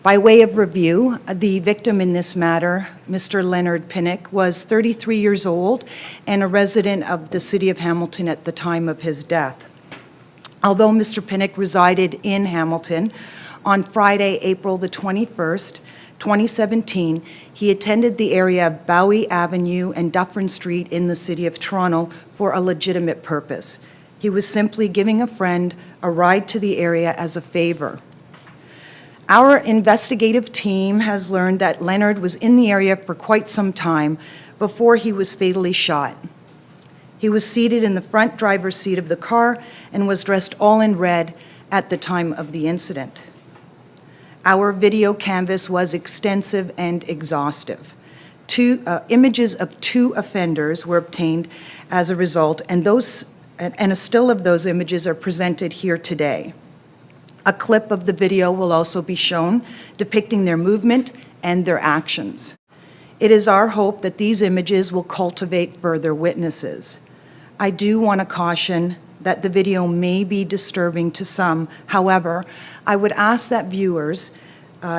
By way of review, the victim in this matter, Mr. Leonard Pinnock, was 33 years old and a resident of the city of Hamilton at the time of his death. Although Mr. Pinnock resided in Hamilton, on Friday, April the 21st, 2017, he attended the area of Bowie Avenue and Dufferin Street in the city of Toronto for a legitimate purpose. He was simply giving a friend a ride to the area as a favor. Our investigative team has learned that Leonard was in the area for quite some time before he was fatally shot. He was seated in the front driver's seat of the car and was dressed all in red at the time of the incident. Our video canvas was extensive and exhaustive. Images of 2 offenders were obtained as a result, and a still of those images are presented here today. A clip of the video will also be shown depicting their movement and their actions. It is our hope that these images will cultivate further witnesses. I do want to caution that the video may be disturbing to some. However, I would ask that viewers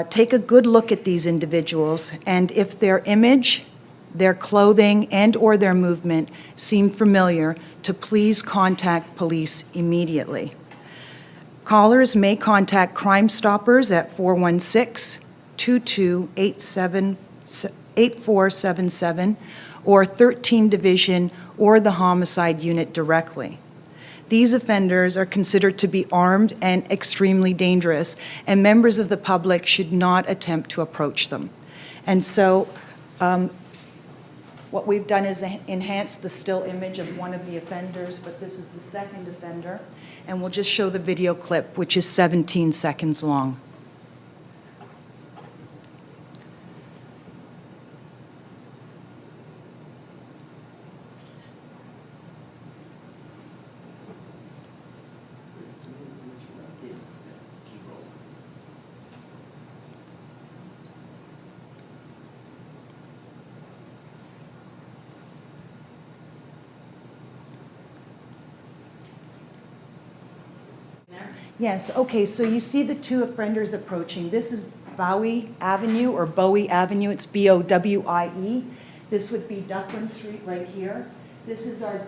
take a good look at these individuals, and if their image, their clothing, and/or their movement seem familiar, to please contact police immediately. Callers may contact Crime Stoppers at 416-2287-8477 or 13 Division or the Homicide Unit directly. These offenders are considered to be armed and extremely dangerous, and members of the public should not attempt to approach them. And so what we've done is enhance the still image of one of the offenders, but this is the second offender, and we'll just show the video clip, which is 17 seconds long. Yes, okay, so you see the 2 offenders approaching. This is Bowie Avenue, or Bowie Avenue, it's B-O-W-I-E. This would be Dufferin Street right here. This is our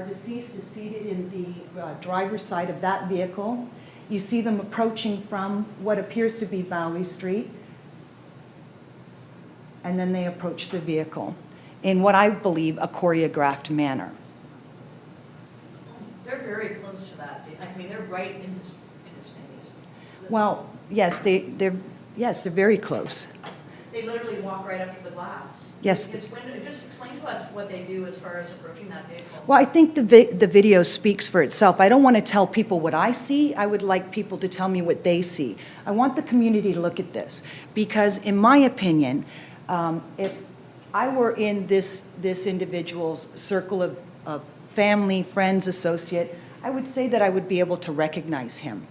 deceased is seated in the driver's side of that vehicle. You see them approaching from what appears to be Bowie Street, and then they approach the vehicle in what I believe a choreographed manner. They're very close to that. I mean, they're right in his face. Well, yes, they're very close. They literally walk right up to the glass. Yes. Just explain to us what they do as far as approaching that vehicle. Well, I think the video speaks for itself. I don't want to tell people what I see. I would like people to tell me what they see. I want the community to look at this because, in my opinion, if I were in this individual's circle of family, friends, associate, I would say that I would be able to recognize him.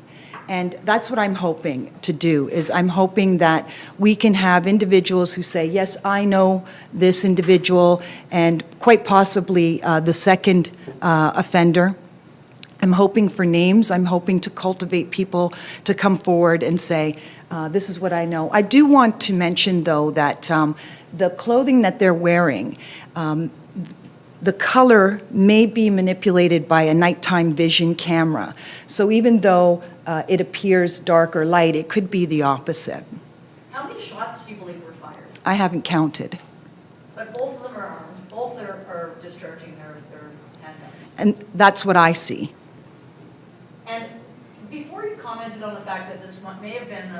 And that's what I'm hoping to do, is I'm hoping that we can have individuals who say, yes, I know this individual, and quite possibly the second offender. I'm hoping for names. I'm hoping to cultivate people to come forward and say, this is what I know. I do want to mention, though, that the clothing that they're wearing, the color may be manipulated by a nighttime vision camera. So even though it appears dark or light, it could be the opposite. How many shots do you believe were fired? I haven't counted. But both of them are armed. Both are discharging their handguns. And that's what I see. And before you commented on the fact that this may have been,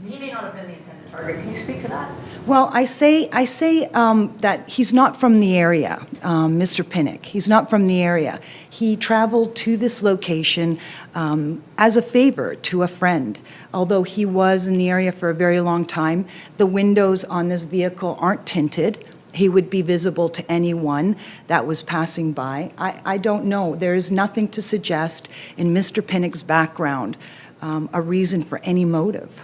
he may not have been the intended target, can you speak to that? Well, I say that he's not from the area, Mr. Pinnock. He's not from the area. He traveled to this location as a favor to a friend. Although he was in the area for a very long time, the windows on this vehicle aren't tinted. He would be visible to anyone that was passing by. I don't know. There is nothing to suggest in Mr. Pinnock's background a reason for any motive.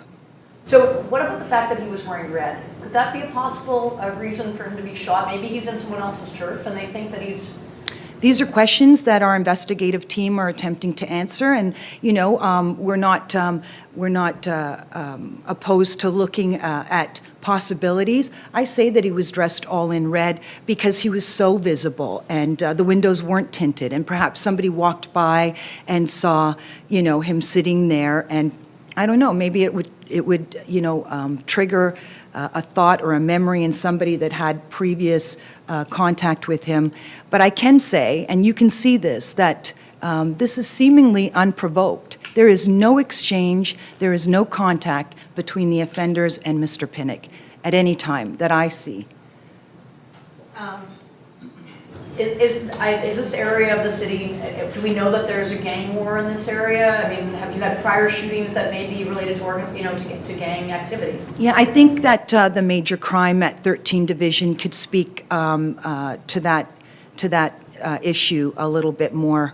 So what about the fact that he was wearing red? Could that be a possible reason for him to be shot? Maybe he's in someone else's turf and they think that he's These are questions that our investigative team are attempting to answer, and, you know, we're not opposed to looking at possibilities. I say that he was dressed all in red because he was so visible, and the windows weren't tinted, and perhaps somebody walked by and saw, you know, him sitting there, and I don't know, maybe it would you know, trigger a thought or a memory in somebody that had previous contact with him. But I can say, and you can see this, that this is seemingly unprovoked. There is no exchange, there is no contact between the offenders and Mr. Pinnock at any time that I see. Is this area of the city, do we know that there's a gang war in this area? I mean, have you had prior shootings that may be related to, you know, to gang activity? Yeah, I think that the major crime at 13 Division could speak to that issue a little bit more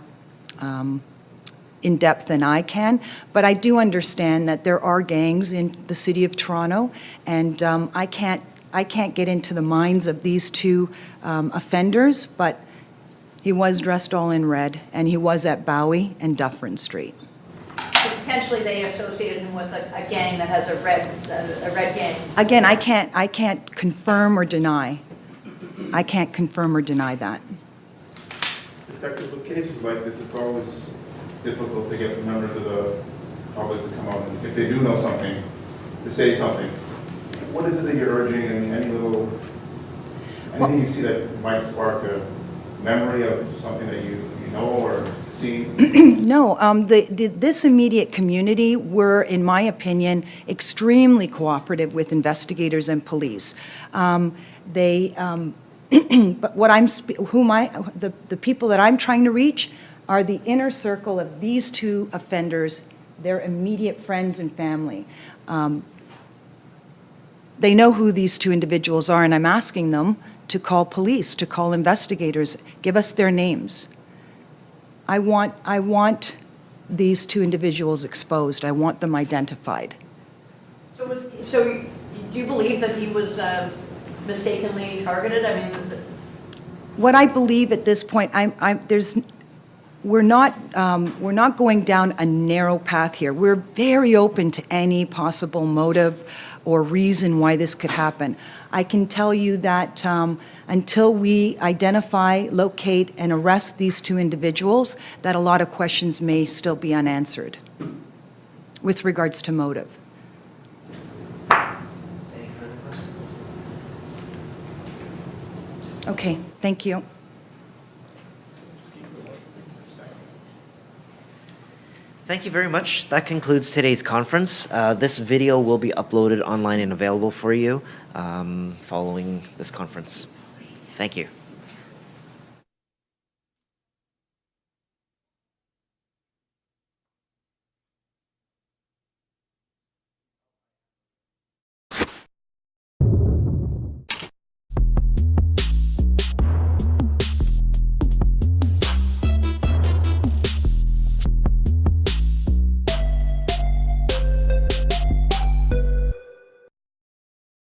in depth than I can. But I do understand that there are gangs in the city of Toronto, and I can't get into the minds of these two offenders, but he was dressed all in red, and he was at Bowie and Dufferin Street. So potentially they associated him with a gang that has a red gang. Again, I can't confirm or deny. I can't confirm or deny that. Detective, with cases like this, it's always difficult to get members of the public to come out and, if they do know something, to say something. What is it that you're urging, and anything you see that might spark a memory of something that you know or see? No, this immediate community were, in my opinion, extremely cooperative with investigators and police. But the people that I'm trying to reach are the inner circle of these two offenders, their immediate friends and family. They know who these two individuals are, and I'm asking them to call police, to call investigators, give us their names. I want these two individuals exposed. I want them identified. So do you believe that he was mistakenly targeted? I mean, What I believe at this point, we're not going down a narrow path here. We're very open to any possible motive or reason why this could happen. I can tell you that until we identify, locate, and arrest these two individuals, that a lot of questions may still be unanswered with regards to motive. Any further questions? Okay, thank you. Thank you very much. That concludes today's conference. This video will be uploaded online and available for you following this conference. Thank you.